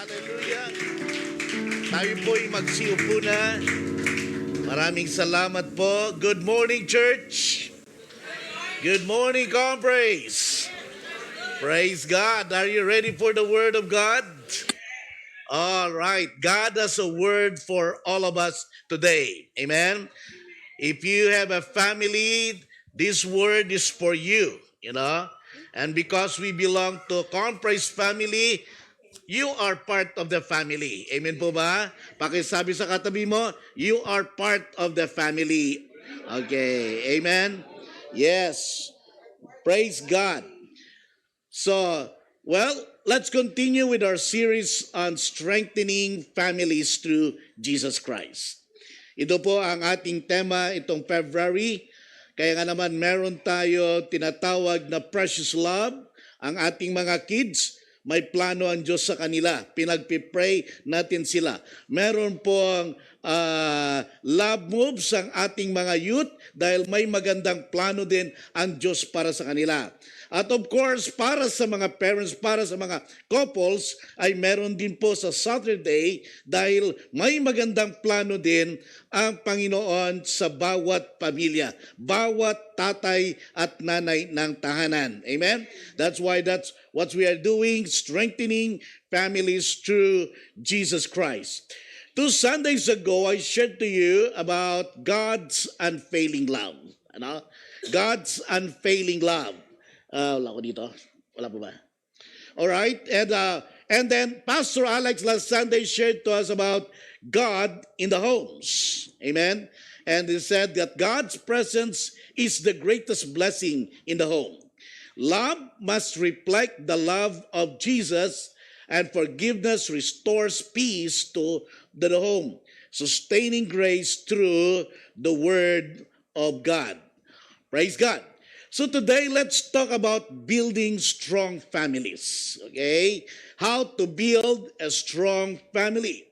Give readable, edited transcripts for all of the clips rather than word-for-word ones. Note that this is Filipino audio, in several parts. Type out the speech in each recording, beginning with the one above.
Hallelujah. Tayo po'y magsiupo na. Maraming salamat po. Good morning, church. Good morning, comrades. Praise God. Are you ready for the Word of God? All right. God has a word for all of us today. Amen. If you have a family, this word is for you, And because we belong to Comprise family, you are part of the family. Amen po ba? Pakisabi sa katabi mo, you are part of the family. Okay. Amen? Yes. Praise God. So, well, let's continue with our series on strengthening families through Jesus Christ. Ito po ang ating tema itong February. Kaya nga naman meron tayo tinatawag na precious love. Ang ating mga kids, may plano ang Diyos sa kanila. Pinagpipray natin sila. Meron pong love moves ang ating mga youth dahil may magandang plano din ang Diyos para sa kanila. At of course, para sa mga parents, para sa mga couples, ay meron din po sa Saturday dahil may magandang plano din ang Panginoon sa bawat pamilya, bawat tatay at nanay ng tahanan. Amen? That's what we are doing, strengthening families through Jesus Christ. 2 Sundays ago, I shared to you about God's unfailing love. God's unfailing love. Wala ko dito. Wala po ba? All right. And then Pastor Alex last Sunday shared to us about God in the homes. Amen. And he said that God's presence is the greatest blessing in the home. Love must reflect the love of Jesus, and forgiveness restores peace to the home, sustaining grace through the Word of God. Praise God. So today, let's talk about building strong families, okay? How to build a strong family.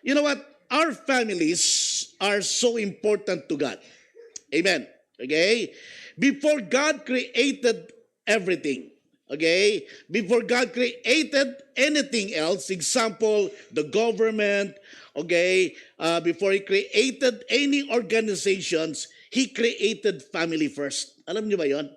You know what? Our families are so important to God. Amen. Okay? Before God created everything, okay? Before God created anything else, example, the government, okay? Before He created any organizations, He created family first. Alam niyo ba yon?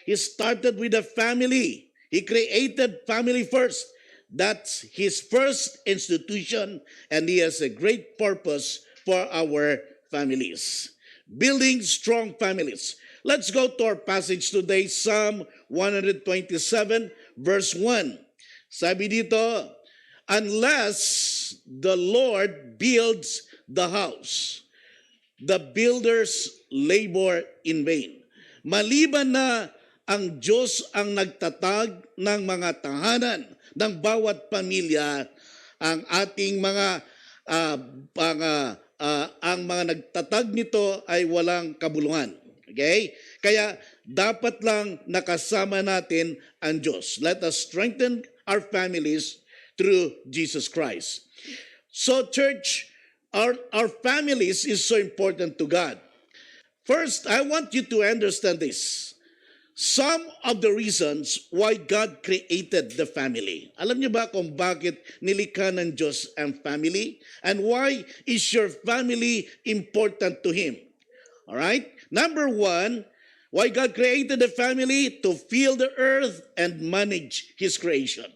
He started with a family. He created family first. That's His first institution, and He has a great purpose for our families. Building strong families. Let's go to our passage today, Psalm 127, verse 1. Sabi dito, unless the Lord builds the house, the builders labor in vain. Maliban na ang Diyos ang nagtatag ng mga tahanan ng bawat pamilya, ang ating mga ang mga nagtatag nito ay walang kabuluhan. Okay? Kaya dapat lang nakasama natin ang Diyos. Let us strengthen our families through Jesus Christ. So church, our families is so important to God. First, I want you to understand this. Some of the reasons why God created the family. Alam niyo ba kung bakit nilikha ng Diyos ang family? And why is your family important to Him? Alright? Number one, why God created the family? To fill the earth and manage His creation.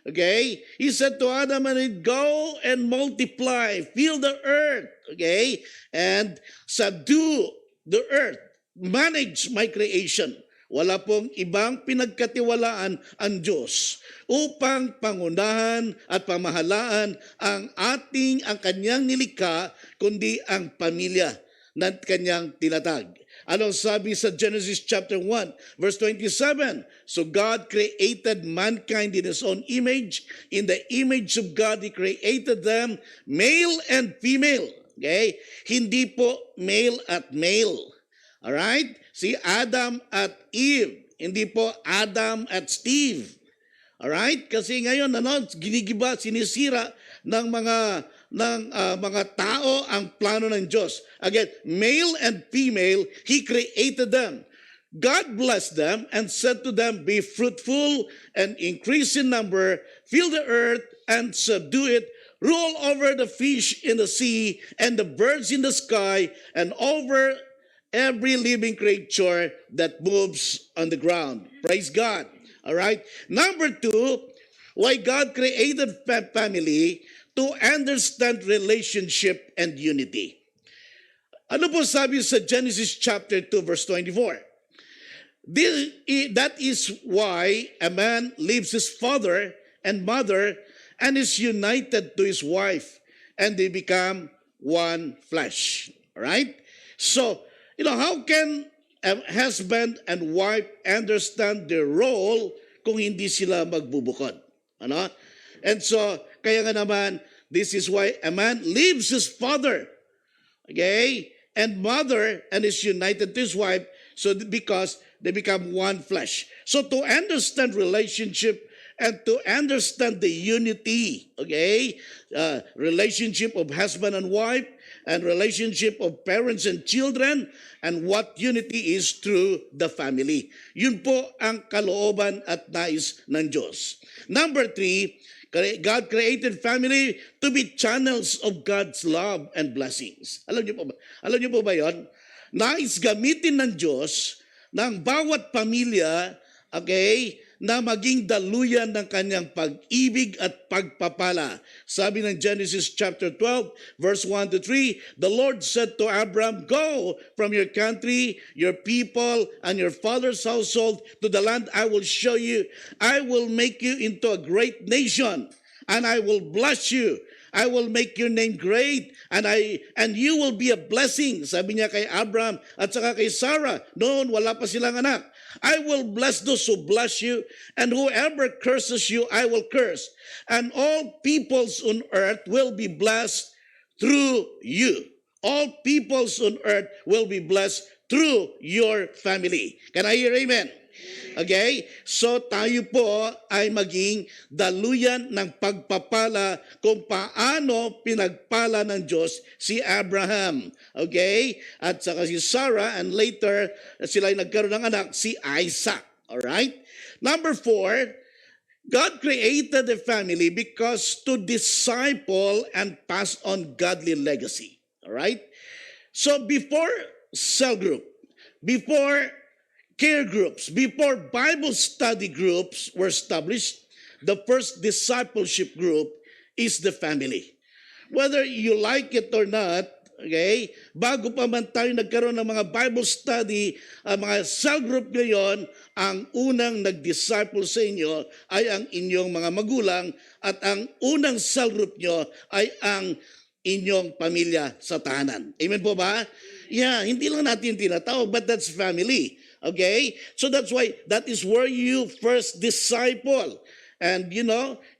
Okay? He said to Adam and Eve, go and multiply, fill the earth, okay? And subdue the earth, manage my creation. Wala pong ibang pinagkatiwalaan ang Diyos upang pangunahan at pamahalaan ang kanyang nilikha, kundi ang pamilya na kanyang tinatag. Anong sabi sa Genesis chapter 1, verse 27? So God created mankind in His own image. In the image of God, He created them, male and female. Okay? Hindi po male at male. Alright? Si Adam at Eve. Hindi po Adam at Steve. Alright? Kasi ngayon, ginigiba, sinisira ng mga tao ang plano ng Diyos. Again, male and female, He created them. God blessed them and said to them, "Be fruitful and increase in number, fill the earth and subdue it, rule over the fish in the sea and the birds in the sky, and over every living creature that moves on the ground." Praise God. All right. Number two, why God created family: to understand relationship and unity. Ano po sabi sa Genesis chapter 2 verse 24? That is why a man leaves his father and mother and is united to his wife, and they become one flesh. All right? So, how can a husband and wife understand their role kung hindi sila magbubukod? Ano? And so, kaya nga naman, this is why a man leaves his father, okay, and mother, and is united to his wife, so because they become one flesh. So to understand relationship and to understand the unity, okay, relationship of husband and wife, and relationship of parents and children, and what unity is through the family. Yun po ang kalooban at nais ng Diyos. Number three, God created family to be channels of God's love and blessings. Alam niyo po ba? Alam niyo po ba 'yon? Nais gamitin ng Diyos ng bawat pamilya, okay, na maging daluyan ng kanyang pag-ibig at pagpapala. Sabi ng Genesis chapter 12, verse 1 to 3, "The Lord said to Abram, Go from your country, your people, and your father's household to the land I will show you. I will make you into a great nation, and I will bless you. I will make your name great, and you will be a blessing." Sabi niya kay Abraham at saka kay Sarah. Noon, wala pa silang anak. "I will bless those who bless you, and whoever curses you, I will curse. And all peoples on earth will be blessed through you." All peoples on earth will be blessed through your family. Can I hear amen? Okay? So tayo po ay maging daluyan ng pagpapala kung paano pinagpala ng Diyos si Abraham. Okay? At saka si Sarah, and later sila ay nagkaroon ng anak, si Isaac. Alright? Number 4, God created a family because to disciple and pass on godly legacy. Alright? So before cell group, before care groups, before Bible study groups were established, the first discipleship group is the family. Whether you like it or not, okay, bago pa man tayo nagkaroon ng mga Bible study, mga cell group ngayon, ang unang nag-disciple sa inyo ay ang inyong mga magulang, at ang unang cell group nyo ay ang inyong pamilya sa tahanan. Amen po ba? Yeah, hindi lang natin tinatawag, but that's family. Okay? So that's why that is where you first disciple. And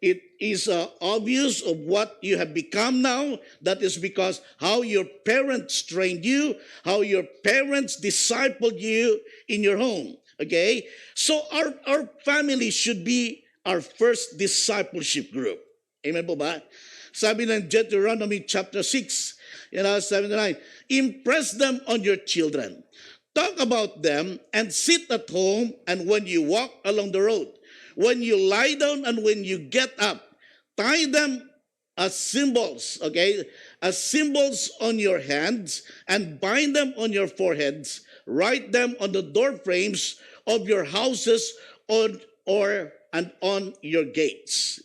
it is obvious of what you have become now. That is because how your parents trained you, how your parents discipled you in your home. Okay? So our family should be our first discipleship group. Amen po ba? Sabi ng Deuteronomy chapter 6, 7 to 9, "Impress them on your children. Talk about them and sit at home and when you walk along the road, when you lie down and when you get up. Tie them as symbols, okay? As symbols on your hands and bind them on your foreheads. Write them on the door frames of your houses and on your gates."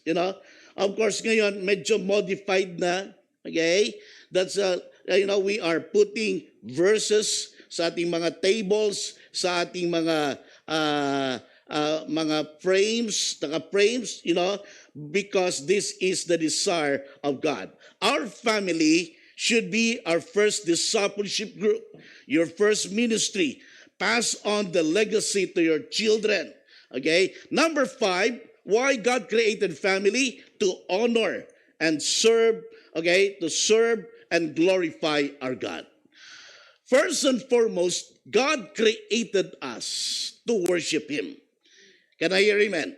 Of course, ngayon, medyo modified na, okay? That's, we are putting verses sa ating mga tables, sa ating mga frames, naka-frames, because this is the desire of God. Our family should be our first discipleship group, your first ministry. Pass on the legacy to your children. Okay? Number 5, why God created family? To honor and serve, okay? To serve and glorify our God. First and foremost, God created us to worship Him. Can I hear amen?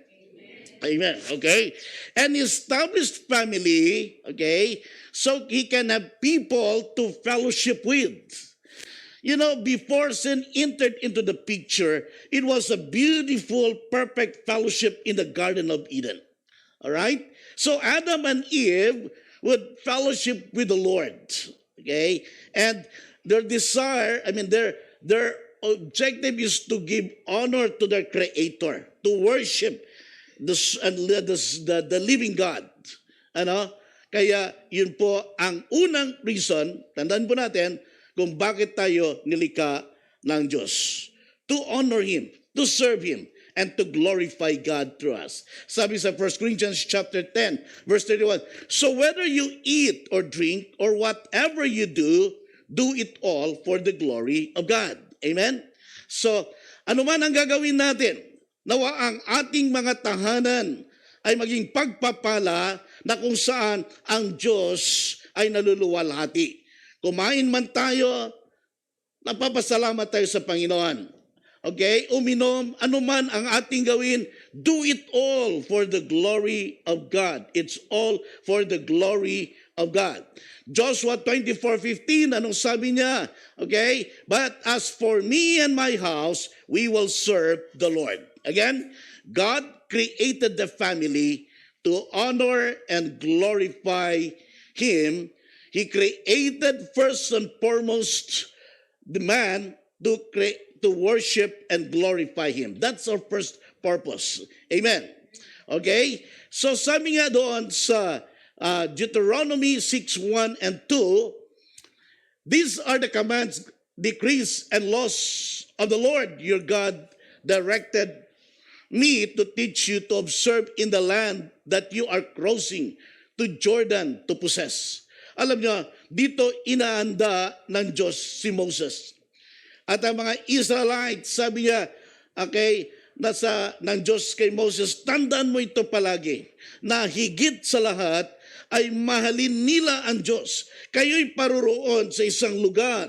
Amen. Okay? And He established family, okay, so He can have people to fellowship with. You know, before sin entered into the picture, it was a beautiful, perfect fellowship in the Garden of Eden. All right? So Adam and Eve would fellowship with the Lord. Okay? And their desire, their objective is to give honor to their Creator, to worship the living God. Ano? Kaya yun po ang unang reason, tandaan po natin, kung bakit tayo nilikha ng Diyos. To honor Him, to serve Him, and to glorify God through us. Sabi sa 1 Corinthians chapter 10, verse 31, so whether you eat or drink or whatever you do it all for the glory of God. Amen? So, ano man ang gagawin natin, nawa ang ating mga tahanan ay maging pagpapala na kung saan ang Diyos ay naluluwalhati. Kumain man tayo, nagpapasalamat tayo sa Panginoon. Okay? Uminom, anuman ang ating gawin, do it all for the glory of God. It's all for the glory of God. Joshua 24:15, anong sabi niya? Okay? But as for me and my house, we will serve the Lord. Again, God created the family to honor and glorify Him. He created first and foremost the man to worship and glorify Him. That's our first purpose. Amen. Okay? So sabi nga doon sa Deuteronomy 6:1 and 2, these are the commands, decrees, and laws of the Lord your God directed me to teach you to observe in the land that you are crossing to Jordan to possess. Alam niyo, dito inaanda ng Diyos si Moses. At ang mga Israelites, sabi niya, okay, ng Diyos kay Moses, tandaan mo ito palagi, na higit sa lahat ay mahalin nila ang Diyos. Kayo'y paruroon sa isang lugar.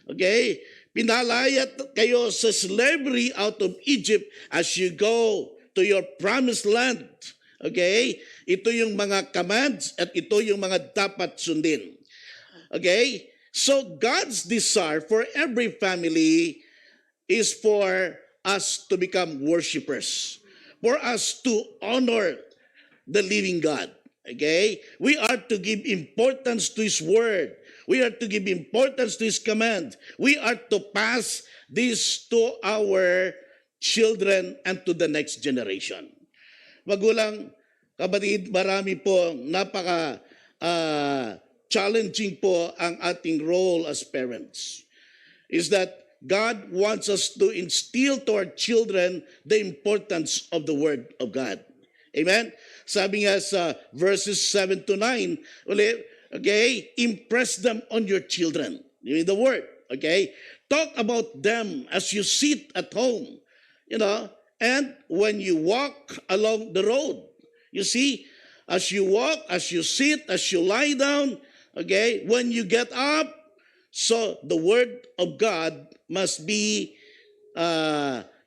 Okay? Pinalayat kayo sa slavery out of Egypt as you go to your promised land. Okay? Ito yung mga commands at ito yung mga dapat sundin. Okay? So God's desire for every family is for us to become worshipers. For us to honor the living God. Okay? We are to give importance to His word. We are to give importance to His command. We are to pass this to our children and to the next generation. Magulang, kapatid, marami po challenging po ang ating role as parents. Is that God wants us to instill to our children the importance of the Word of God. Amen? Sabi nga sa verses 7 to 9, okay, impress them on your children. In the Word, okay? Talk about them as you sit at home, and when you walk along the road. You see, as you walk, as you sit, as you lie down, okay, when you get up, so the Word of God must be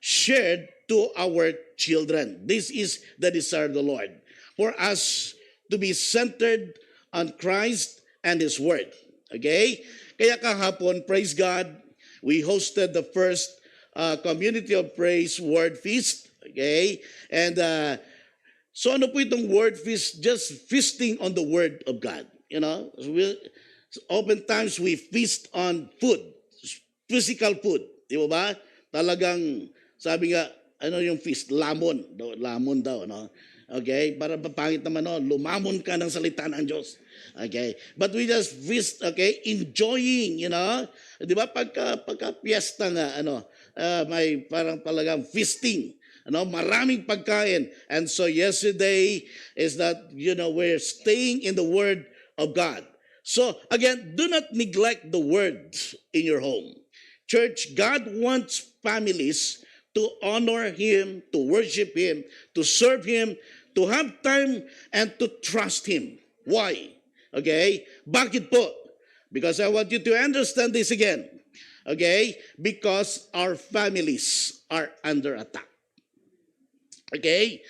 shared to our children. This is the desire of the Lord, for us to be centered on Christ and His Word. Okay? Kaya kahapon, praise God, we hosted the first Community of Praise Word Feast. Okay? And so ano po itong Word Feast? Just feasting on the Word of God. Oftentimes we feast on food, physical food. Di ba? Talagang, sabi nga, ano yung feast? Lamon daw, no? Okay? Para pangit naman, no? Lumamon ka ng salita ng Diyos. Okay? But we just feast, okay? Enjoying, Di ba? Pagka piyesta nga, may parang talagang feasting. Maraming pagkain. And so yesterday is that, we're staying in the Word of God. So again, do not neglect the Word in your home. Church, God wants families to honor Him, to worship Him, to serve Him, to have time, and to trust Him. Why? Okay? Bakit po? Because I want you to understand this again. Okay? Because our families are under attack. Okay?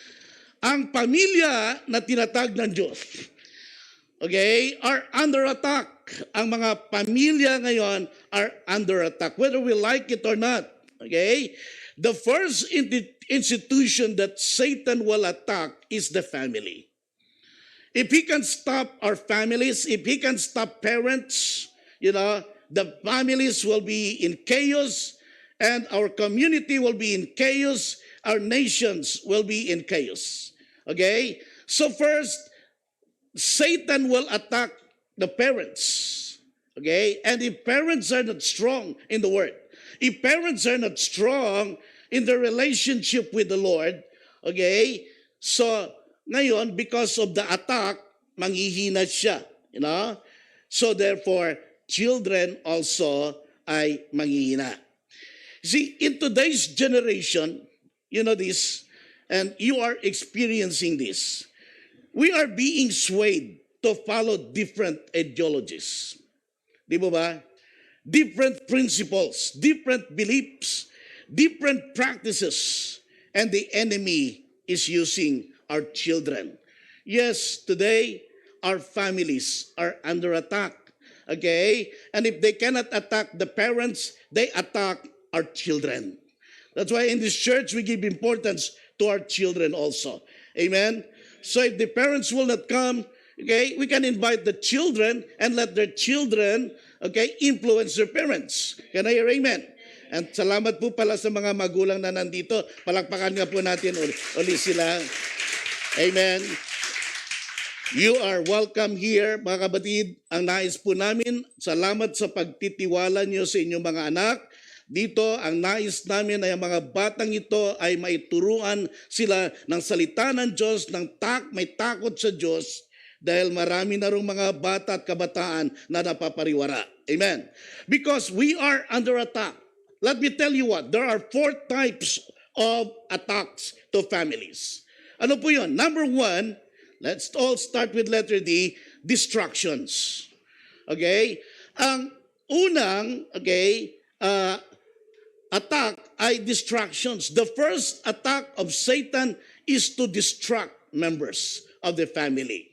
Ang pamilya na tinatag ng Diyos okay, are under attack. Ang mga pamilya ngayon are under attack, whether we like it or not. Okay? The first institution that Satan will attack is the family. If he can stop our families, if he can stop parents, the families will be in chaos, and our community will be in chaos, our nations will be in chaos. Okay? So first, Satan will attack the parents. Okay? And if parents are not strong in the Word, if parents are not strong in their relationship with the Lord, okay, so ngayon, because of the attack, manghihina siya. So therefore, children also ay manghihina. See, in today's generation, you know this, and you are experiencing this, we are being swayed to follow different ideologies. Di ba? Different principles, different beliefs, different practices, and the enemy is using our children. Yes, today, our families are under attack. Okay? And if they cannot attack the parents, they attack our children. That's why in this church, we give importance to our children also. Amen? So if the parents will not come, okay, we can invite the children and let their children, okay, influence their parents. Can I hear amen? And salamat po pala sa mga magulang na nandito. Palakpakan nga po natin uli sila. Amen. You are welcome here, mga kapatid. Ang nais po namin, salamat sa pagtitiwala niyo sa inyong mga anak. Dito, ang nais namin ay ang mga batang ito ay maituruan sila ng salita ng Diyos, may takot sa Diyos, dahil marami na rong mga bata at kabataan na napapariwara. Amen. Because we are under attack. Let me tell you what, there are 4 types of attacks to families. Ano po yun? Number 1, let's all start with letter D, distractions. Okay? Ang unang, attack ay distractions. The first attack of Satan is to distract members of the family.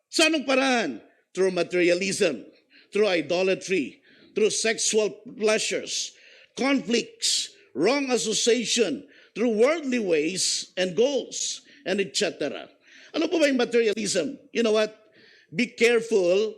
Sa anong paraan? Through materialism, through idolatry, through sexual pleasures, conflicts, wrong association, through worldly ways and goals, and etc. Ano po ba yung materialism? You know what? Be careful,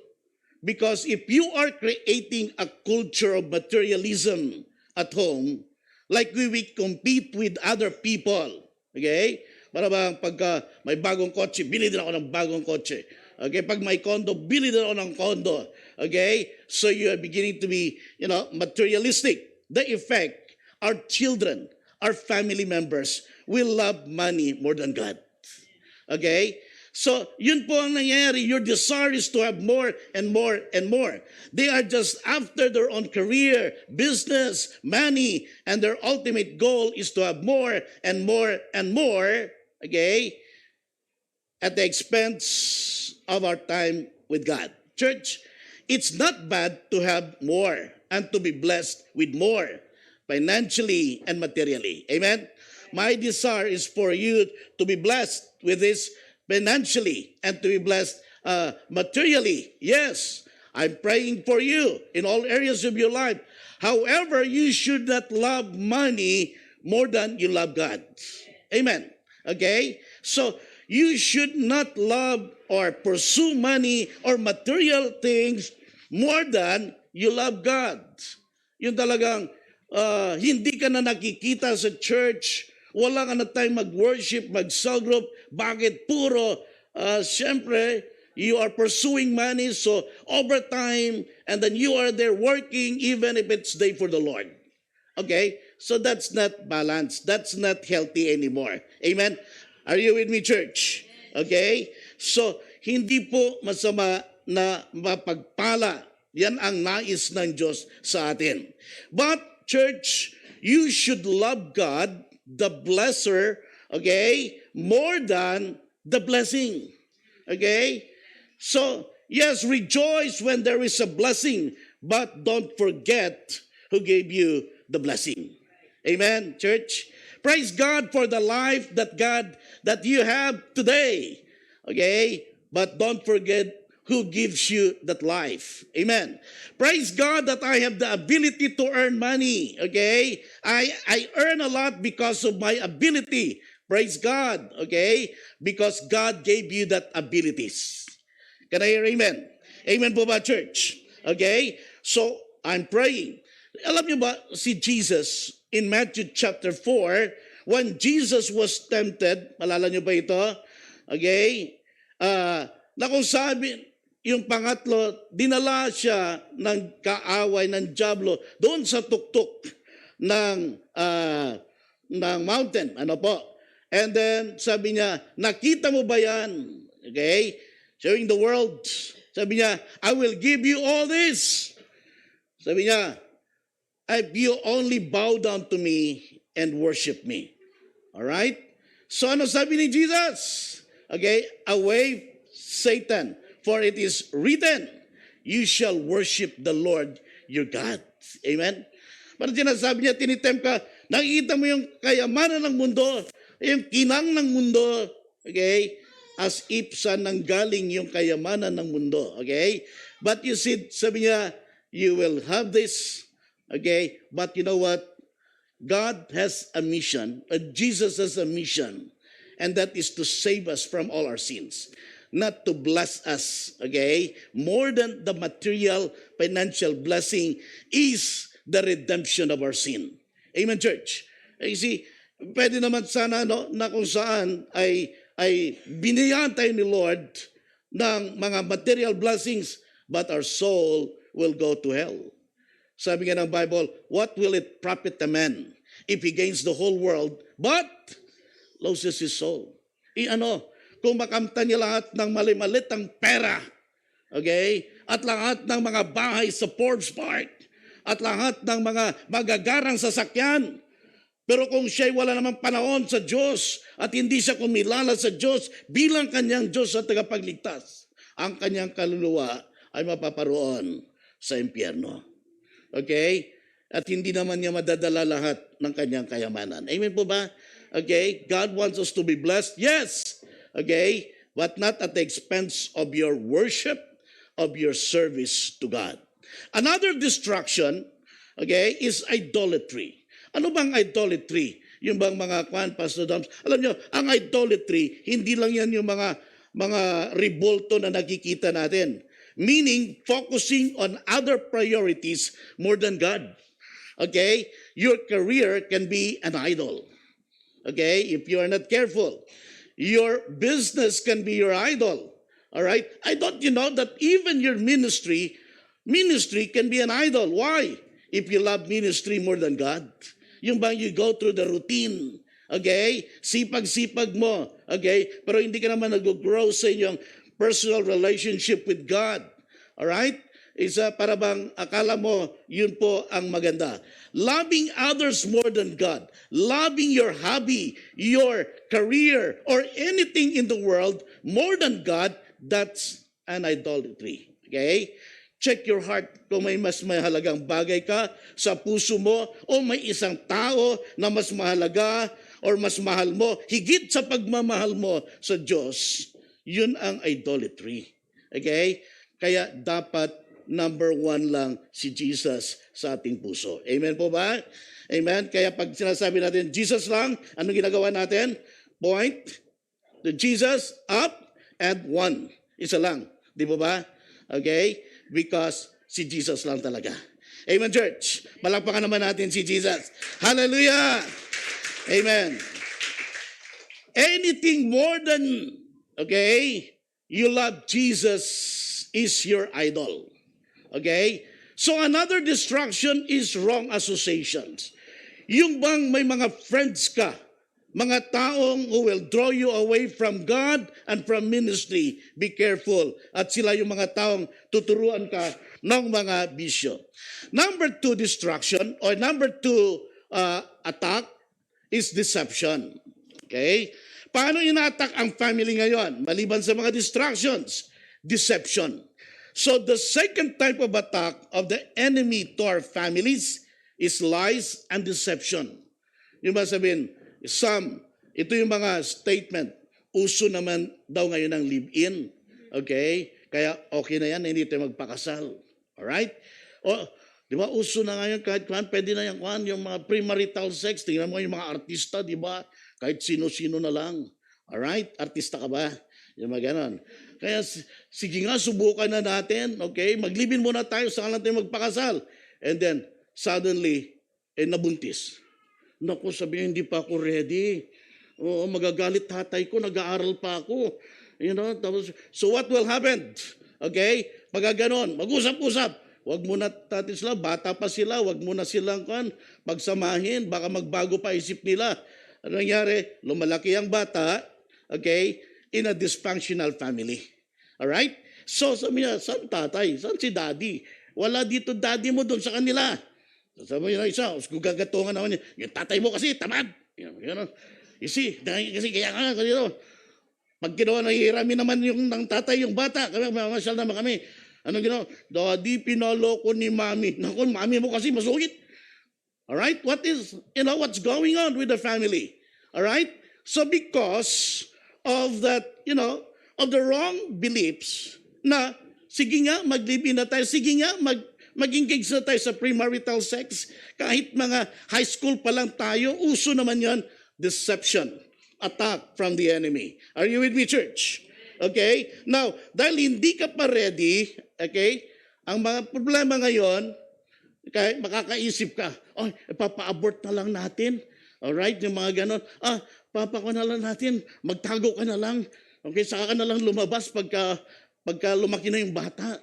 because if you are creating a culture of materialism at home, like we compete with other people, okay? Para bang pagka may bagong kotse, bili din ako ng bagong kotse. Okay, pag may condo, bili din ako ng condo. Okay? So you are beginning to be, materialistic. The effect, our children, our family members will love money more than God. Okay? So, yun po ang nangyayari. Your desire is to have more and more and more. They are just after their own career, business, money, and their ultimate goal is to have more and more and more, okay, at the expense of our time with God. Church, it's not bad to have more and to be blessed with more, financially and materially. Amen? My desire is for you to be blessed with this financially and to be blessed materially. Yes, I'm praying for you in all areas of your life. However, you should not love money more than you love God. Amen. Okay? So, you should not love or pursue money or material things more than you love God. Yung talagang hindi ka na nakikita sa church, wala ka na tayong mag-worship, mag-cell group. Bakit? Puro, siyempre, you are pursuing money, so overtime, and then you are there working even if it's day for the Lord. Okay? So that's not balanced. That's not healthy anymore. Amen? Are you with me, church? Okay? So, hindi po masama na mapagpala. Yan ang nais ng Diyos sa atin. But, church, you should love God, the blesser, okay, more than the blessing. Okay? So, yes, rejoice when there is a blessing, but don't forget who gave you the blessing. Amen, church? Praise God for the life that you have today. Okay? But don't forget who gives you that life. Amen. Praise God that I have the ability to earn money. Okay? I earn a lot because of my ability. Praise God. Okay? Because God gave you that abilities. Can I hear amen? Amen po ba, church? Okay? So, I'm praying. Alam niyo ba, si Jesus, in Matthew chapter 4, when Jesus was tempted, malala niyo ba ito? Okay? Na kung sabi, yung pangatlo, dinala siya ng kaaway ng diablo doon sa tuktok ng mountain. Ano po? And then, sabi niya, nakita mo ba yan? Okay? Showing the world. Sabi niya, I will give you all this. Sabi niya, if you only bow down to me and worship me. Alright? So ano sabi ni Jesus? Okay, away Satan, for it is written, you shall worship the Lord your God. Amen? Parang sinasabi niya, tinitempt ka, nakikita mo yung kayamanan ng mundo, yung kinang ng mundo, okay? As if sa nanggaling yung kayamanan ng mundo, okay? But you see, sabi niya, you will have this, okay? But you know what? God has a mission, Jesus has a mission, and that is to save us from all our sins, not to bless us, okay? More than the material, financial blessing is the redemption of our sin. Amen, church? You see, pwede naman sana na kung saan ay binigyan tayo ni Lord ng mga material blessings, but our soul will go to hell. Sabi nga ng Bible, what will it profit a man if he gains the whole world, but loses his soul? Kung makamta niya lahat ng mali-malitang pera, okay, at lahat ng mga bahay sa Forbes Park, at lahat ng mga magagarang sasakyan, pero kung siya'y wala namang panahon sa Diyos at hindi siya kumilala sa Diyos bilang kanyang Diyos at tagapagligtas, ang kanyang kaluluwa ay mapaparoon sa impyerno. Okay? At hindi naman niya madadala lahat ng kanyang kayamanan. Amen po ba? Okay? God wants us to be blessed. Yes. Okay? But not at the expense of your worship, of your service to God. Another destruction, okay, is idolatry. Ano bang idolatry? Yung bang mga Pastor Dams? Alam nyo, ang idolatry, hindi lang yan yung mga revolto na nakikita natin. Meaning, focusing on other priorities more than God. Okay? Your career can be an idol. Okay? If you are not careful. Your business can be your idol. Alright? Don't you know that even your ministry can be an idol. Why? If you love ministry more than God. Yung bang you go through the routine, okay? Sipag-sipag mo, okay? Pero hindi ka naman nag-grow sa inyong personal relationship with God. Alright? Para bang akala mo, yun po ang maganda. Loving others more than God. Loving your hobby, your career, or anything in the world more than God, that's an idolatry. Okay? Check your heart kung may mas mahalagang bagay ka sa puso mo o may isang tao na mas mahalaga or mas mahal mo, higit sa pagmamahal mo sa Diyos. Yun ang idolatry. Okay? Kaya dapat number 1 lang si Jesus sa ating puso. Amen po ba? Amen? Kaya pag sinasabi natin, Jesus lang, anong ginagawa natin? Point to Jesus, up, and 1. Isa lang. Di ba ba? Okay? Because si Jesus lang talaga. Amen, church. Palakpakan naman natin si Jesus. Hallelujah! Amen. Anything more than, okay, you love Jesus is your idol. Okay? So another distraction is wrong associations. Yung bang may mga friends ka, mga taong who will draw you away from God and from ministry, be careful. At sila yung mga taong tuturuan ka ng mga bisyo. Number 2 distraction or number 2 attack is deception. Okay? Paano ina-attack ang family ngayon? Maliban sa mga distractions, deception. So the second type of attack of the enemy to our families is lies and deception. Yung ba sabihin, ito yung mga statement. Uso naman daw ngayon ang live-in. Okay? Kaya okay na yan, hindi tayo magpakasal. Alright? O, di ba, uso na ngayon kahit kuhan, pwede na yan kuhan, yung mga premarital sex, tingnan mo yung mga artista, di ba? Kahit sino-sino na lang. Alright? Artista ka ba? Yung mga ganon. Kaya sige nga, subukan na natin. Okay? Maglibin muna tayo, saka lang tayo magpakasal. And then, suddenly, nabuntis. Naku, sabi niya, hindi pa ako ready. Oo, magagalit tatay ko, nag-aaral pa ako. You know, tapos, so what will happen? Okay? Pagka ganon, mag-usap-usap. Huwag muna natin sila, bata pa sila, huwag muna silang pagsamahin, baka magbago pa isip nila. Ano nangyari? Lumalaki ang bata, okay, in a dysfunctional family. Alright? So sabi niya, saan tatay? Saan si daddy? Wala dito daddy mo doon sa kanila. Sabi niya isa, gagatungan naman niya, yung tatay mo kasi, tamad. You know? You see, kasi kaya nga, pag ginawa, nahihirami naman yung ng tatay, yung bata, kami, mamasyal naman kami. Anong ginawa? Daddy, pinaloko ni mami. Naku, mami mo kasi masungit. Alright? What's going on with the family? Alright? So because of that, of the wrong beliefs na, sige nga, maglibin na tayo, sige nga, mag-engage na tayo sa premarital sex, kahit mga high school pa lang tayo, uso naman yon, deception, attack from the enemy. Are you with me, church? Okay? Now, dahil hindi ka pa ready, okay, ang mga problema ngayon, okay, makakaisip ka, papa-abort na lang natin. Alright, yung mga ganon. Papa ko na lang natin, magtago ka na lang. Okay, saka ka na lang lumabas pagka lumaki na yung bata.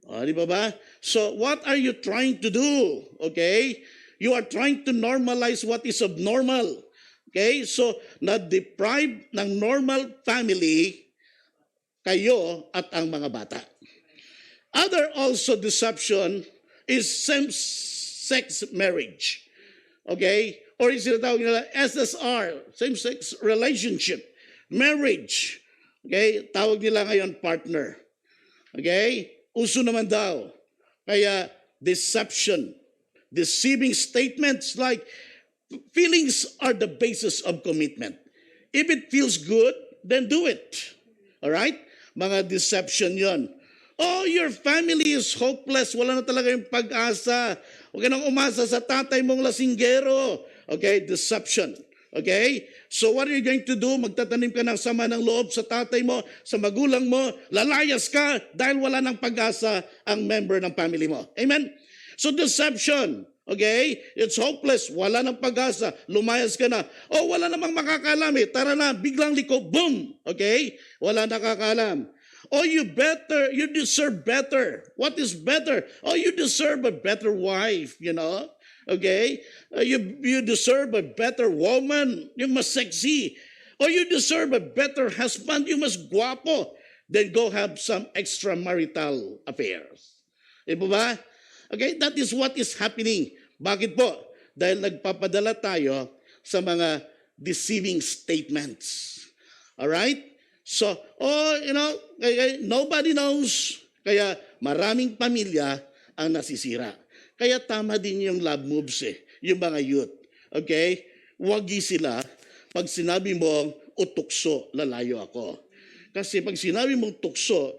Di ba ba? So, what are you trying to do? Okay? You are trying to normalize what is abnormal. Okay? So, na-deprive ng normal family kayo at ang mga bata. Other also deception is same-sex marriage. Okay? Or is it tawag nila SSR, same-sex relationship, marriage. Okay? Tawag nila ngayon partner. Okay? Uso naman daw. Kaya deception, deceiving statements like feelings are the basis of commitment. If it feels good, then do it. All right? Mga deception yon. Oh, your family is hopeless. Wala na talaga yung pag-asa. Huwag ka nang umasa sa tatay mong lasinggero. Okay? Deception. Okay? So what are you going to do? Magtatanim ka ng sama ng loob sa tatay mo, sa magulang mo, lalayas ka dahil wala ng pag-asa ang member ng family mo. Amen? So deception. Okay? It's hopeless. Wala ng pag-asa. Lumayas ka na. Oh, wala namang makakalam eh. Tara na, biglang liko. Boom! Okay? Wala nakakalam. Oh, you deserve better. What is better? Oh, you deserve a better wife, Okay? You deserve a better woman. Yung mas sexy. Or you deserve a better husband. Yung mas guwapo. Then go have some extramarital affairs. Di ba? Okay? That is what is happening. Bakit po? Dahil nagpapadala tayo sa mga deceiving statements. Alright? So, nobody knows. Kaya maraming pamilya ang nasisira. Kaya tama din yung love moves yung mga youth. Okay? Wagi sila. Pag sinabi mo, utukso, lalayo ako. Kasi pag sinabi mong tukso,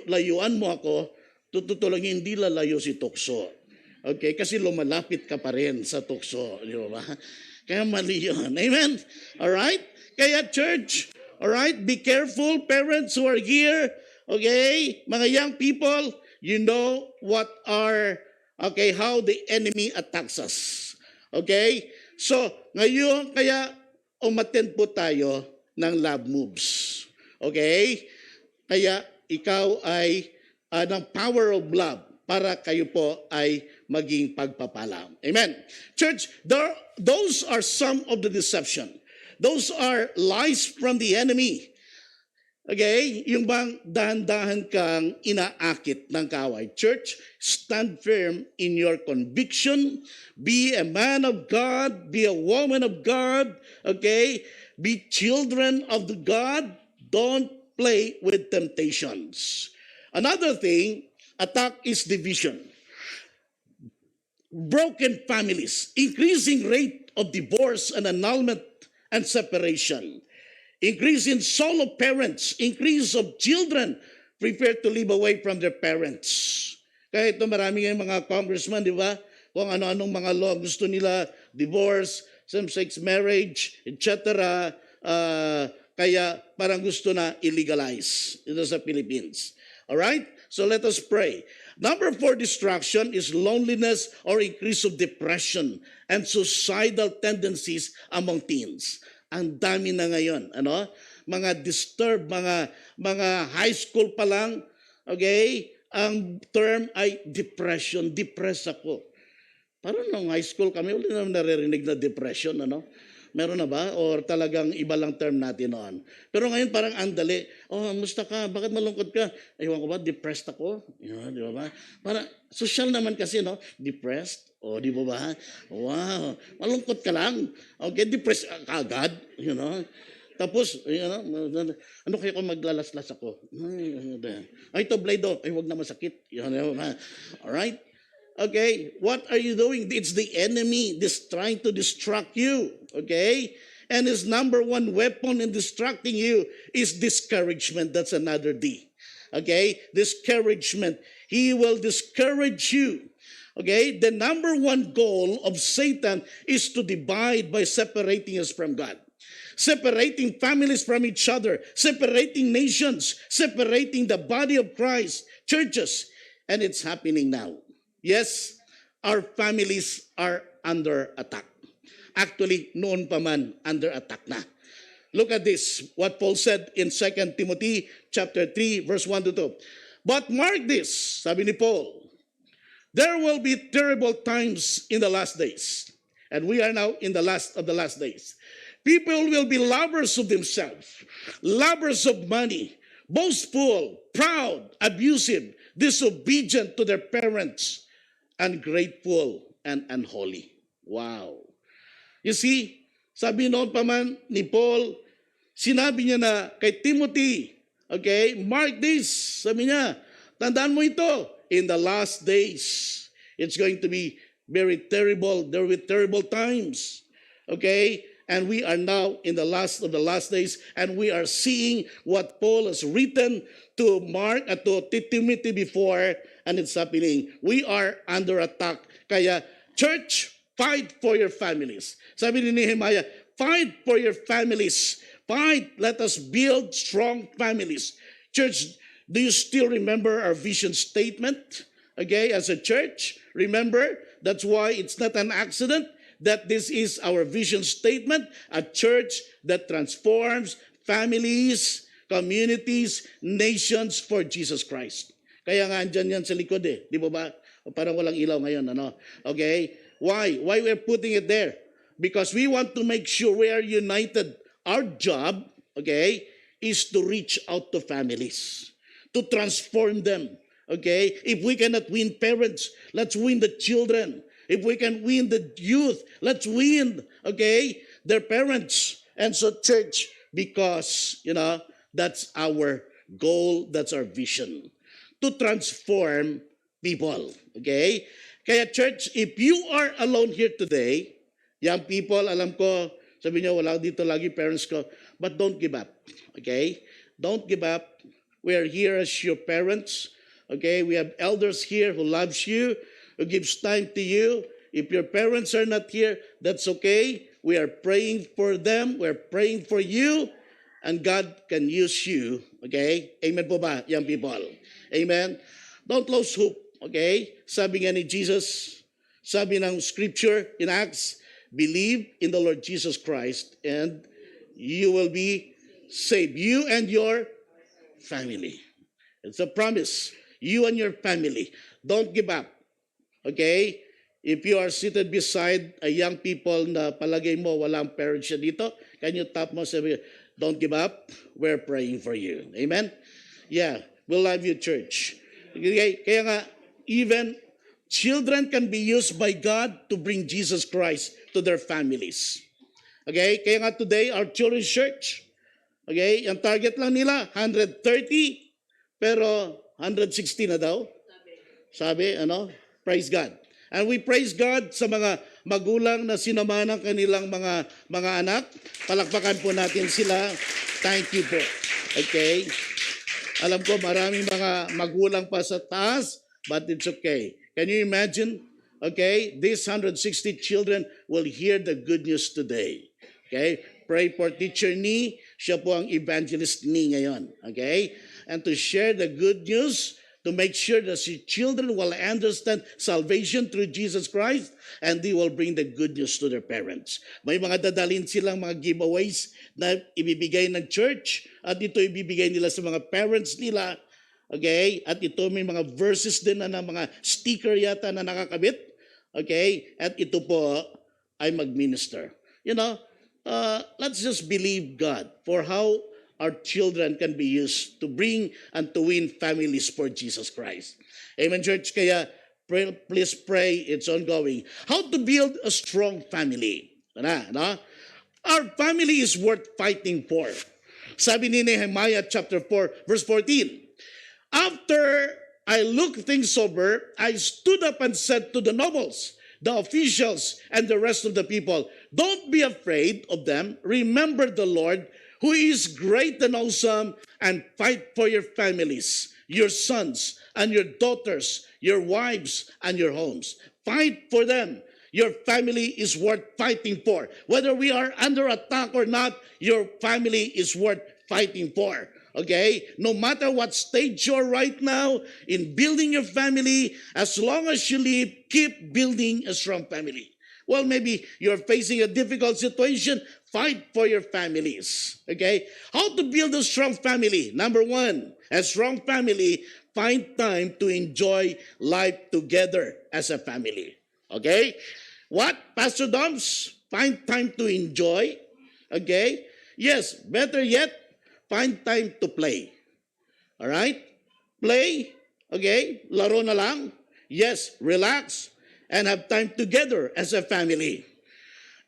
layuan mo ako, tututulang hindi lalayo si tukso. Okay? Kasi lumalapit ka pa rin sa tukso. Di ba? Kaya mali yun. Amen? Alright? Kaya church, alright? Be careful, parents who are here. Okay? Mga young people, you know how the enemy attacks us. Okay? So, ngayon, kaya umattend po tayo ng love moves. Okay? Kaya ikaw ay ng power of love para kayo po ay maging pagpapala. Amen. Church, those are some of the deception. Those are lies from the enemy. Okay? Yung bang dahan-dahan kang inaakit ng kaaway. Church, stand firm in your conviction. Be a man of God. Be a woman of God. Okay? Be children of the God. Don't play with temptations. Another thing, attack is division. Broken families, increasing rate of divorce and annulment and separation. Increase in solo parents, increase of children prefer to live away from their parents. Kaya ito marami ngayong mga congressman, di ba? Kung ano-anong mga law gusto nila, divorce, same-sex marriage, etc. Kaya parang gusto na illegalize ito sa Philippines. Alright? So let us pray. Number 4 distraction is loneliness or increase of depression and suicidal tendencies among teens. Ang dami na ngayon, ano? Mga disturbed, mga high school pa lang, okay? Ang term ay depression, depressed ako. Parang nung high school kami, wala naman naririnig na depression, ano? Meron na ba? Or talagang iba lang term natin noon? Pero ngayon parang andali. Oh, musta ka? Bakit malungkot ka? Ewan ko ba, depressed ako? Di ba ba? Para social naman kasi, no? Depressed? O, di ba ba? Wow, malungkot ka lang. Okay, depressed ka agad, Tapos, ano kaya kung maglalaslas ako? Ay, ito, Blado. Ay, wag na masakit. Alright? Okay, what are you doing? It's the enemy that's trying to distract you. Okay? And his number one weapon in distracting you is discouragement. That's another D. Okay? Discouragement. He will discourage you. Okay? The number one goal of Satan is to divide by separating us from God. Separating families from each other. Separating nations. Separating the body of Christ. Churches. And it's happening now. Yes, our families are under attack. Actually, noon pa man, under attack na. Look at this, what Paul said in 2 Timothy chapter 3, verse 1 to 2. But mark this, sabi ni Paul, there will be terrible times in the last days. And we are now in the last of the last days. People will be lovers of themselves, lovers of money, boastful, proud, abusive, disobedient to their parents, ungrateful and unholy. Wow. You see, sabi noon pa man ni Paul, sinabi niya na kay Timothy, okay, mark this, sabi niya, tandaan mo ito, in the last days, it's going to be very terrible, there will be terrible times, okay, and we are now in the last of the last days, and we are seeing what Paul has written to Mark at to Timothy before, and it's happening. We are under attack. Kaya, church, fight for your families. Sabi ni Nehemiah, fight for your families. Fight. Let us build strong families. Church, do you still remember our vision statement? Okay, as a church, remember, that's why it's not an accident that this is our vision statement, a church that transforms families, communities, nations for Jesus Christ. Kaya nga andyan yan sa likod Di ba ba? Parang walang ilaw ngayon, Okay? Why? Why we're putting it there? Because we want to make sure we are united. Our job, okay, is to reach out to families, to transform them. Okay? If we cannot win parents, let's win the children. If we can win the youth, let's win, okay, their parents. And so church, because, that's our goal, that's our vision. To transform people. Okay? Kaya church, if you are alone here today, young people, alam ko, sabi niyo, wala dito lagi parents ko, but don't give up. Okay? Don't give up. We are here as your parents. Okay? We have elders here who loves you, who gives time to you. If your parents are not here, that's okay. We are praying for them. We're praying for you. And God can use you. Okay? Amen po ba, young people? Amen? Don't lose hope. Okay? Sabi nga ni Jesus, sabi ng scripture in Acts, believe in the Lord Jesus Christ and you will be saved. You and your family. It's a promise. You and your family. Don't give up. Okay? If you are seated beside a young people na palagay mo walang parents siya dito, can you tap mo sabi, don't give up. We're praying for you. Amen? Yeah. We love you, church. Okay? Kaya nga, even children can be used by God to bring Jesus Christ to their families. Okay? Kaya nga today, our children's church, okay, ang target lang nila, 130, pero 160 na daw. Sabi, praise God. And we praise God sa mga magulang na sinamahan ng kanilang mga anak. Palakpakan po natin sila. Thank you po. Okay? Alam ko maraming mga magulang pa sa taas, but it's okay. Can you imagine? Okay, these 160 children will hear the good news today. Okay, pray for Teacher Ni. Siya po ang evangelist ni ngayon. Okay, and to share the good news, to make sure that the children will understand salvation through Jesus Christ, and they will bring the good news to their parents. May mga dadalhin silang mga giveaways na ibibigay ng church, at ito ibibigay nila sa mga parents nila. Okay? At ito may mga verses din na mga sticker yata na nakakabit. Okay? At ito po ay mag-minister. You know, let's just believe God for how our children can be used to bring and to win families for Jesus Christ. Amen, church? Kaya please pray, it's ongoing. How to build a strong family. No? Our family is worth fighting for. Sabi ni Nehemiah chapter 4, verse 14, after I looked things over, I stood up and said to the nobles, the officials, and the rest of the people, don't be afraid of them. Remember the Lord, who is great and awesome, and fight for your families, your sons and your daughters, your wives and your homes. Fight for them. Your family is worth fighting for. Whether we are under attack or not, your family is worth fighting for. Okay? No matter what stage you're right now in building your family, as long as you live, keep building a strong family. Well, maybe you're facing a difficult situation, fight for your families. Okay? How to build a strong family? Number one, a strong family, find time to enjoy life together as a family. Okay? What, Pastor Doms? Find time to enjoy. Okay? Yes, better yet, find time to play. All right? Play. Okay? Laro na lang. Yes, relax. And have time together as a family.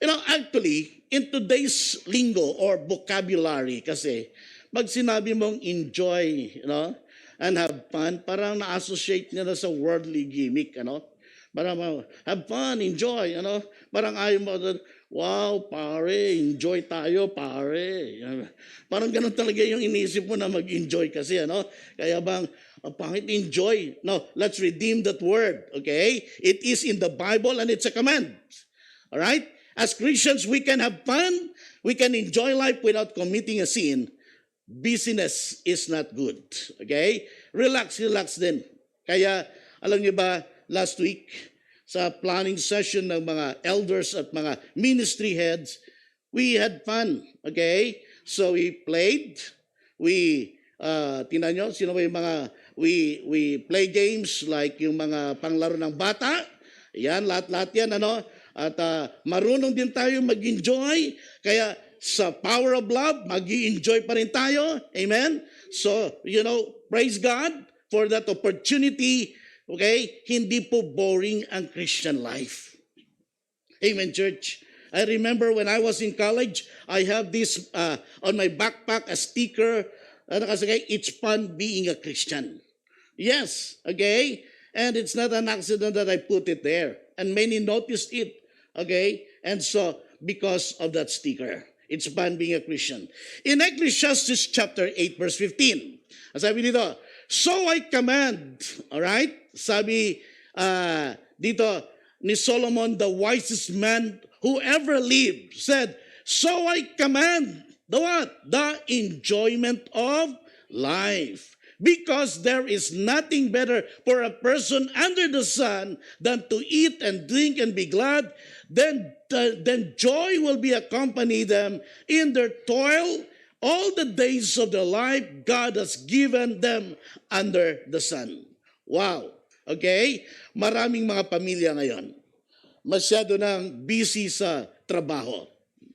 You know, actually, in today's lingo or vocabulary kasi, pag sinabi mong enjoy, you know, and have fun, parang na-associate nila sa worldly gimmick, ano? Parang have fun, enjoy, ano? Parang ayaw mo, wow, pare, enjoy tayo, pare. Parang ganun talaga yung inisip mo na mag-enjoy kasi, ano? Kaya bang, pangit enjoy. No, let's redeem that word, okay? It is in the Bible and it's a command. All right? As Christians, we can have fun. We can enjoy life without committing a sin. Busyness is not good. Okay? Relax din. Kaya, alam niyo ba, last week, sa planning session ng mga elders at mga ministry heads, we had fun. Okay? So we played. We, tingnan nyo, sino ba yung mga, we play games like yung mga panglaro ng bata. Yan, lahat yan, ano? At marunong din tayo mag-enjoy. Kaya sa power of love, mag-i-enjoy pa rin tayo. Amen? So, you know, praise God for that opportunity. Okay? Hindi po boring ang Christian life. Amen, church? I remember when I was in college, I have this on my backpack, a sticker, nakasagay, it's fun being a Christian. Yes, okay? And it's not an accident that I put it there. And many noticed it, okay? And so, because of that sticker, it's fun being a Christian. In Ecclesiastes chapter 8, verse 15, sabi dito, so I command, all right? Sabi dito ni Solomon, the wisest man who ever lived, said, so I command the what? The enjoyment of life. Because there is nothing better for a person under the sun than to eat and drink and be glad. Then joy will be accompany them in their toil all the days of their life God has given them under the sun. Wow. Okay? Maraming mga pamilya ngayon. Masyado nang busy sa trabaho.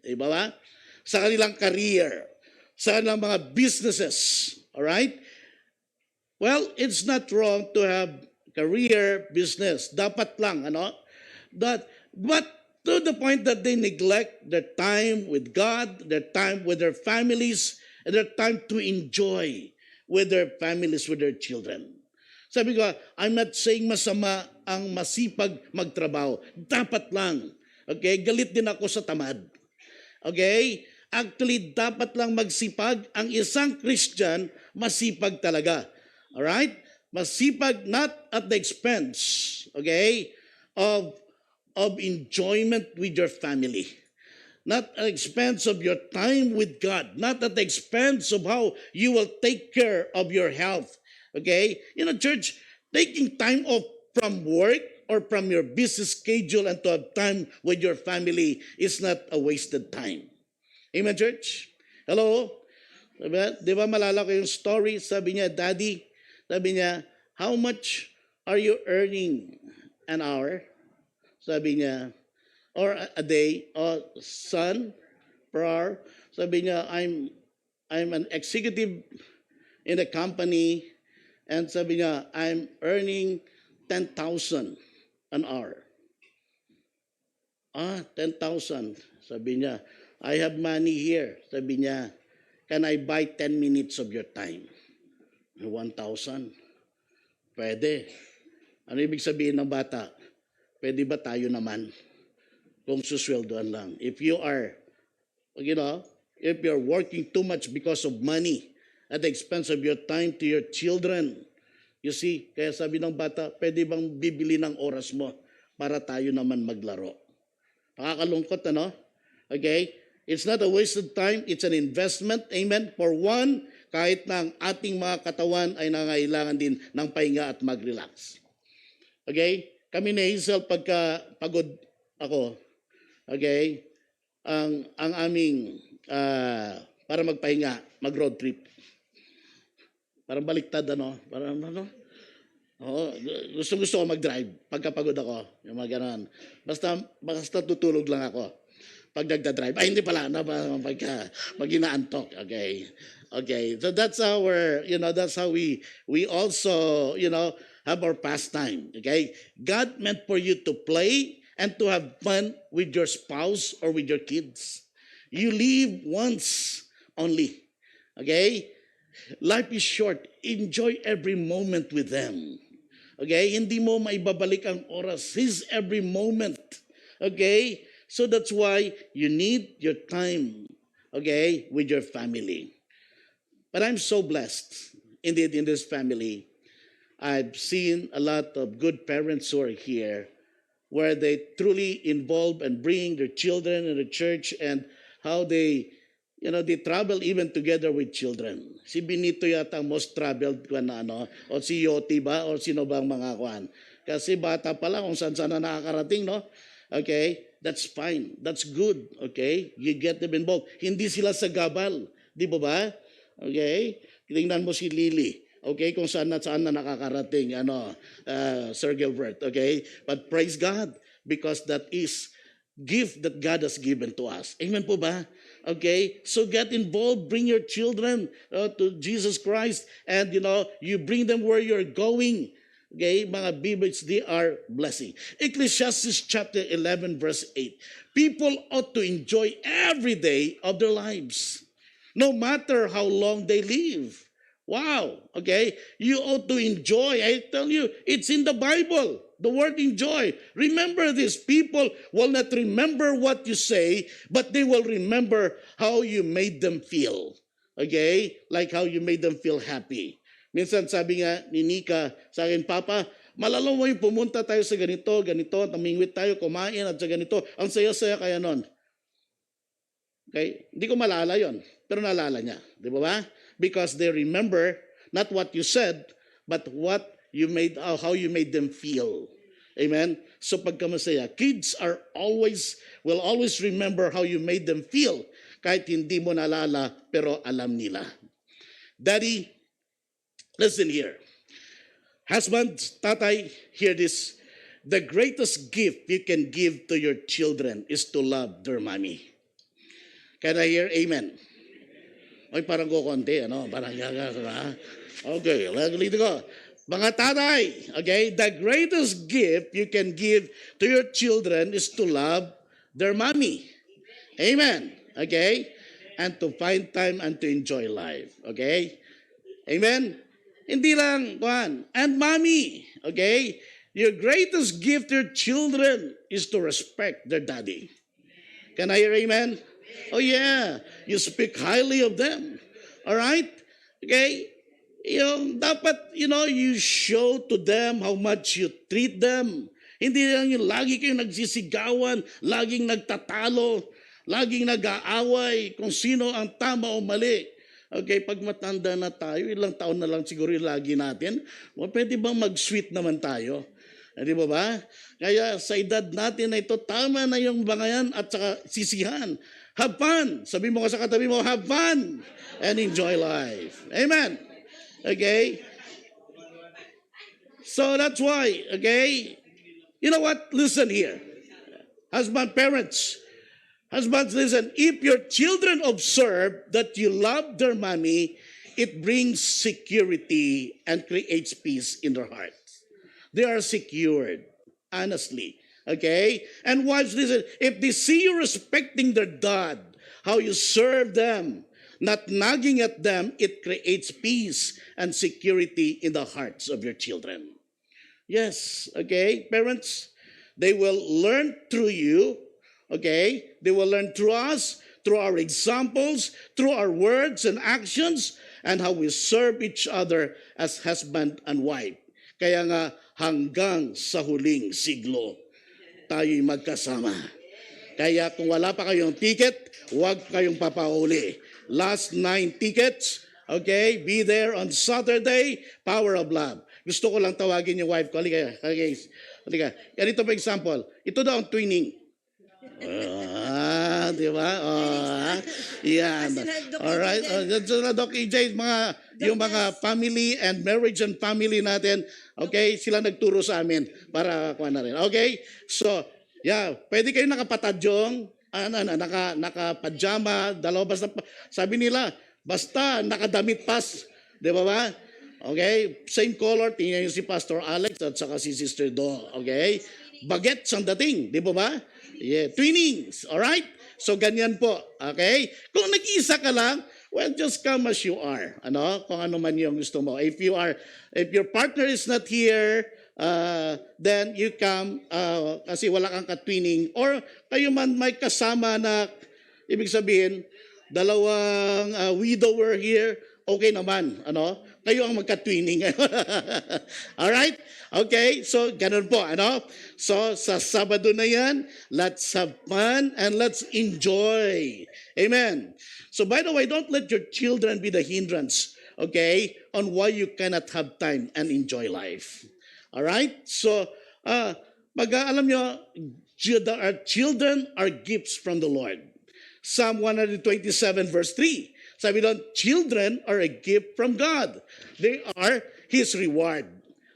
Diba ba? Sa kanilang career. Sa kanilang mga businesses. Alright? Well, it's not wrong to have career, business. Dapat lang, ano? But to the point that they neglect their time with God, their time with their families, and their time to enjoy with their families, with their children. Sabi ko, I'm not saying masama ang masipag magtrabaho. Dapat lang. Okay? Galit din ako sa tamad. Okay? Actually, dapat lang magsipag. Ang isang Christian, masipag talaga. Alright? Masipag not at the expense, okay, of enjoyment with your family. Not at the expense of your time with God. Not at the expense of how you will take care of your health. Okay? You know, church, taking time off from work or from your busy schedule and to have time with your family is not a wasted time. Amen, church? Hello? Di ba malala ko yung story? Sabi niya, Daddy, sabi niya, how much are you earning an hour? Sabi niya, or a day, or son, per hour. Sabi niya, I'm an executive in a company, and sabi niya, I'm earning 10,000 an hour. 10,000. Sabi niya, I have money here. Sabi niya, can I buy 10 minutes of your time? 1,000. Pwede. Ano ibig sabihin ng bata? Pwede ba tayo naman? Kung susweldoan lang. If you are, if you're working too much because of money at the expense of your time to your children, you see, kaya sabi ng bata, pwede bang bibili ng oras mo para tayo naman maglaro? Nakakalungkot, ano? Okay? It's not a wasted time, it's an investment, amen? For one, kahit na ang ating mga katawan ay nangailangan din ng pahinga at mag-relax. Okay? Kami ni Hazel, pagka pagod ako, okay, ang aming para magpahinga, mag-road trip. Parang baliktad, ano? Parang ano? Oo, gusto ko mag-drive pagkapagod ako. Yung mga ganun. Basta tutulog lang ako pag nagda-drive. Ay, hindi pala. Pag inaantok. Okay. Okay. So that's that's how we also, have our pastime. Okay. God meant for you to play and to have fun with your spouse or with your kids. You live once only. Okay? Life is short. Enjoy every moment with them. Okay? Hindi mo maibabalik ang oras. Seize every moment. Okay? So that's why you need your time, okay, with your family. But I'm so blessed. Indeed, in this family, I've seen a lot of good parents who are here where they truly involve and bring their children in the church and how they travel even together with children. Si Benito yata ang most traveled ko na o si Yoti ba, o sino ba ang mga kuan. Kasi bata pa lang kung saan-saan na nakakarating, no? Okay? That's fine. That's good. Okay? You get them involved. Hindi sila sa gabal. Di ba? Okay? Tingnan mo si Lily. Okay, kung saan na nakakarating, Sir Gilbert, okay? But praise God, because that is gift that God has given to us. Amen po ba? Okay, so get involved, bring your children to Jesus Christ, and you bring them where you're going. Okay, mga babies, they are blessing. Ecclesiastes chapter 11, verse 8. People ought to enjoy every day of their lives, no matter how long they live. Wow, okay? You ought to enjoy. I tell you, it's in the Bible. The word enjoy. Remember this. People will not remember what you say, but they will remember how you made them feel. Okay? Like how you made them feel happy. Minsan sabi nga ni Nika sa akin, Papa, malalaw mo yung pumunta tayo sa ganito, namingwit tayo, kumain at sa ganito. Ang saya-saya kaya nun. Okay? Hindi ko malala yon, pero naalala niya. Di ba? Because they remember not what you said, but what you made, how you made them feel. Amen? So pagka masaya, kids will always remember how you made them feel, kahit hindi mo naalala, pero alam nila. Daddy, listen here. Husband, tatay, hear this. The greatest gift you can give to your children is to love their mommy. Can I hear amen? Ay, parang kukunti, Parang okay, laglit ko. Mga tatay, okay, the greatest gift you can give to your children is to love their mommy. Amen. Okay? And to find time and to enjoy life. Okay? Amen? Hindi lang, kuhan. And mommy, okay? Your greatest gift to your children is to respect their daddy. Can I hear amen? Oh yeah, you speak highly of them. All right? Okay? Yung dapat, you show to them how much you treat them. Hindi lang yung lagi kayong nagsisigawan, laging nagtatalo, laging nag-aaway kung sino ang tama o mali. Okay, pag matanda na tayo, ilang taon na lang siguro yung lagi natin, pwede bang mag-sweet naman tayo? Di ba? Kaya sa edad natin na ito, tama na yung mga yan at saka sisihan. Have fun. Sabi mo ka sa katabi mo, have fun and enjoy life. Amen. Okay? So that's why, okay? You know what? Listen here. Husbands, listen. If your children observe that you love their mommy, it brings security and creates peace in their hearts. They are secured, honestly. Okay? And wives, listen. If they see you respecting their dad, how you serve them, not nagging at them, it creates peace and security in the hearts of your children. Yes, okay, parents, they will learn through you, okay? They will learn through us, through our examples, through our words and actions, and how we serve each other as husband and wife. Kaya nga, hanggang sa huling siglo, tayo'y magkasama. Kaya kung wala pa kayong ticket, huwag kayong papahuli. Last 9 tickets, okay? Be there on Saturday, Power of Love. Gusto ko lang tawagin yung wife ko. Halika. Ganito pa example. Ito daw ang twinning. Di ba? Yan. Alright. Doc EJ, yung mga family and marriage and family natin, okay? Sila nagturo sa amin para kuha na rin. Okay? So, yeah. Pwede kayo nakapatajong, naka-pajama, dalawa basta, sabi nila, basta nakadamit pas, di ba ba? Okay, same color, tingnan niyo si Pastor Alex at saka si Sister Do, okay? Bagets ang dating, di ba ba? Yeah, twinnings, alright? So ganyan po, okay? Kung nag-isa ka lang, well, just come as you are, kung ano man yung gusto mo. If your partner is not here, then you come kasi wala kang katwining or kayo man may kasama na ibig sabihin dalawang widower here, okay naman, kayo ang magkatwining. Alright? Okay, so ganun po, so sa Sabado na yan, let's have fun and let's enjoy. Amen. So by the way, don't let your children be the hindrance, okay, on why you cannot have time and enjoy life. All right? So, alam nyo, our children are gifts from the Lord. Psalm 127 verse 3. Sabi doon, children are a gift from God. They are His reward.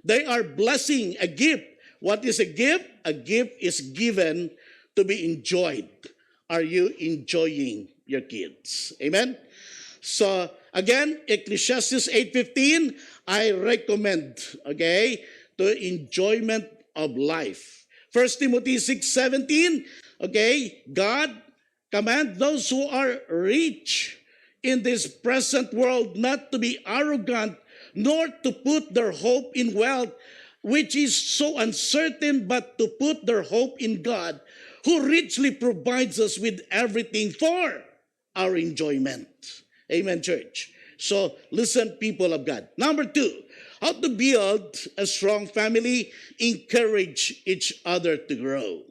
They are blessing, a gift. What is a gift? A gift is given to be enjoyed. Are you enjoying your kids? Amen? So, again, Ecclesiastes 8:15, I recommend, okay, to enjoyment of life. 1 Timothy 6:17, okay, God command those who are rich in this present world not to be arrogant, nor to put their hope in wealth, which is so uncertain, but to put their hope in God, who richly provides us with everything for our enjoyment. Amen, church. So, listen, people of God. Number 2, how to build a strong family, encourage each other to grow.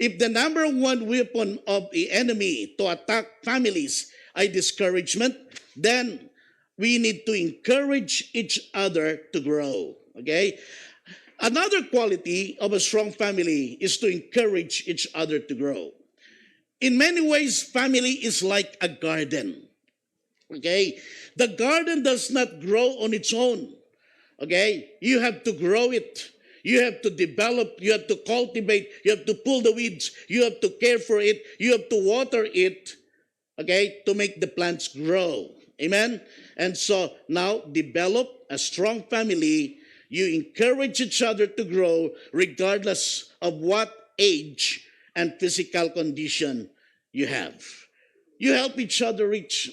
If the number one weapon of the enemy to attack families ay discouragement, then we need to encourage each other to grow. Okay? Another quality of a strong family is to encourage each other to grow. In many ways, family is like a garden. Okay? The garden does not grow on its own. Okay? You have to grow it. You have to develop, you have to cultivate, you have to pull the weeds, you have to care for it, you have to water it, okay, to make the plants grow. Amen? And so now develop a strong family. You encourage each other to grow regardless of what age and physical condition you have. You help each other reach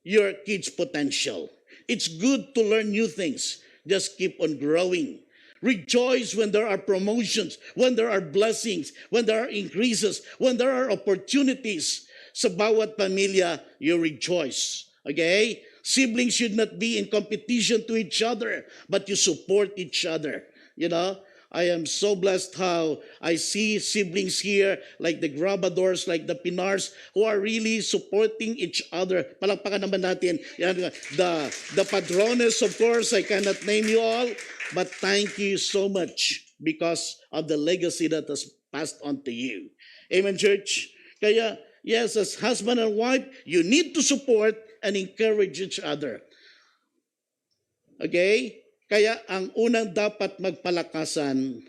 your kids' potential. It's good to learn new things. Just keep on growing. Rejoice when there are promotions, when there are blessings, when there are increases, when there are opportunities. sa bawat pamilya, you rejoice. Okay? Siblings should not be in competition to each other, but you support each other. You know, I am so blessed how I see siblings here, like the Grabadors, like the Pinars, who are really supporting each other. Palakpakan naman natin. Yan, the Padrones, of course, I cannot name you all, but thank you so much because of the legacy that has passed on to you. Amen, church? Kaya, yes, as husband and wife, you need to support and encourage each other. Okay? Kaya ang unang dapat magpalakasan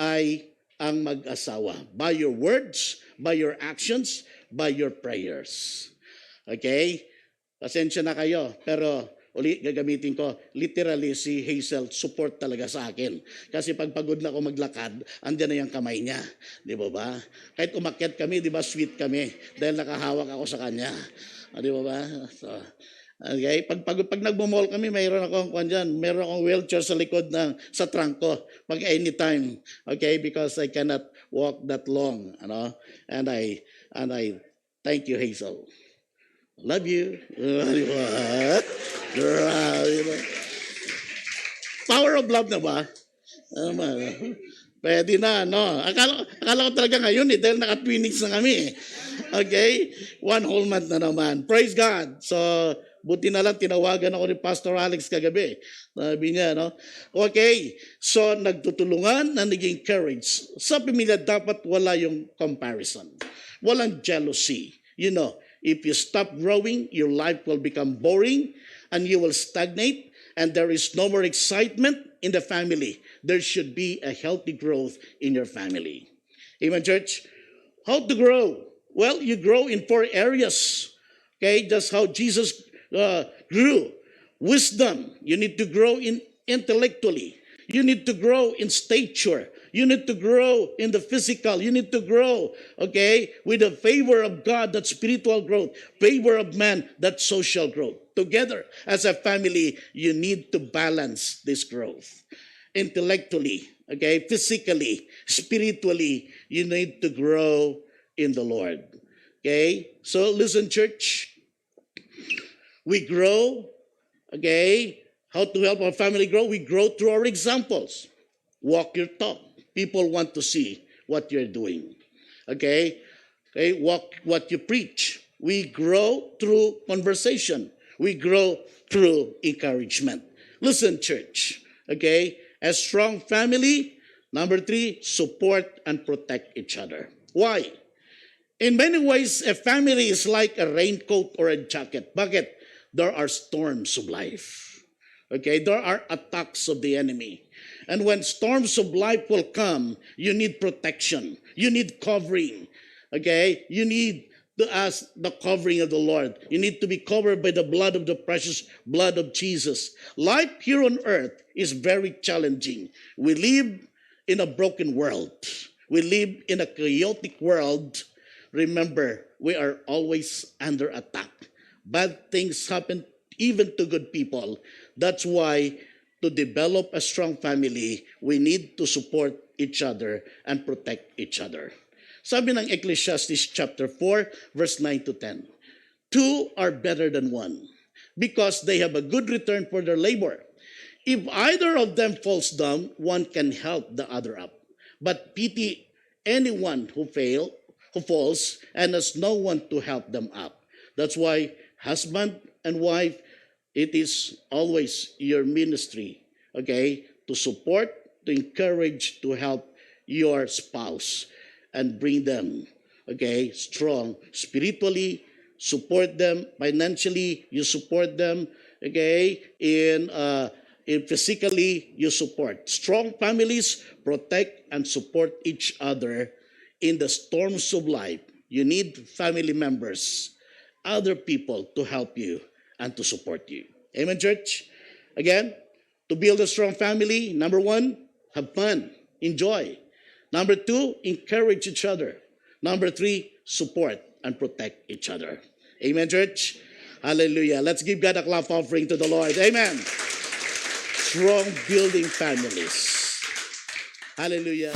ay ang mag-asawa. By your words, by your actions, by your prayers. Okay? Pasensya na kayo, pero uli gagamitin ko, literally si Hazel support talaga sa akin. Kasi pag pagod na ako maglakad, andyan na yung kamay niya. Di ba? Kahit umakyat kami, di ba, sweet kami. Dahil nakahawak ako sa kanya. Di ba? So, okay, pag nagmo-mall kami, mayroon akong wheelchair sa likod sa trunk ko pag anytime. Okay, because I cannot walk that long, And I thank you, Hazel. Love you. Power of love na ba? Pwede na, no? Akala ko talaga ngayon dahil naka-twinings na kami. Okay? 1 whole month na naman. Praise God. So, buti na lang tinawagan ako ni Pastor Alex kagabi. Sabi niya, no? Okay. So, nagtutulungan na naging courage. Sa pamilya, dapat wala yung comparison. Walang jealousy. You know, if you stop growing, your life will become boring and you will stagnate and there is no more excitement in the family. There should be a healthy growth in your family. Amen, church? How to grow? Well, you grow in 4 areas. Okay, that's how Jesus grew. Wisdom, you need to grow in intellectually. You need to grow in stature. You need to grow in the physical. You need to grow, okay, with the favor of God, that spiritual growth. Favor of man, that social growth. Together, as a family, you need to balance this growth. Intellectually, okay, physically, spiritually, you need to grow in the Lord. Okay? So listen, church. We grow, okay? How to help our family grow? We grow through our examples. Walk your talk. People want to see what you're doing. Okay? Okay, walk what you preach. We grow through conversation. We grow through encouragement. Listen, church. Okay? A strong family. Number 3, support and protect each other. Why? In many ways, a family is like a raincoat or a jacket. Bakit? There are storms of life. Okay? There are attacks of the enemy. And when storms of life will come, you need protection. You need covering. Okay? You need to ask the covering of the Lord. You need to be covered by the blood of the precious blood of Jesus. Life here on earth is very challenging. We live in a broken world. We live in a chaotic world. Remember, we are always under attack. Bad things happen even to good people. That's why to develop a strong family, we need to support each other and protect each other. Sabi ng Ecclesiastes chapter 4, verse 9 to 10. 2 are better than 1 because they have a good return for their labor. If either of them falls down, one can help the other up. But pity anyone who falls and has no one to help them up. That's why husband and wife, it is always your ministry, okay, to support, to encourage, to help your spouse and bring them, okay, strong spiritually, support them financially, you support them, okay, in physically, you support. Strong families protect and support each other in the storms of life. You need family members, other people to help you and to support you. Amen, church? Again, to build a strong family, number 1, have fun, enjoy. Number 2, encourage each other. Number 3, support and protect each other. Amen, church? Hallelujah. Let's give God a clap offering to the Lord. Amen. Strong building families. Hallelujah.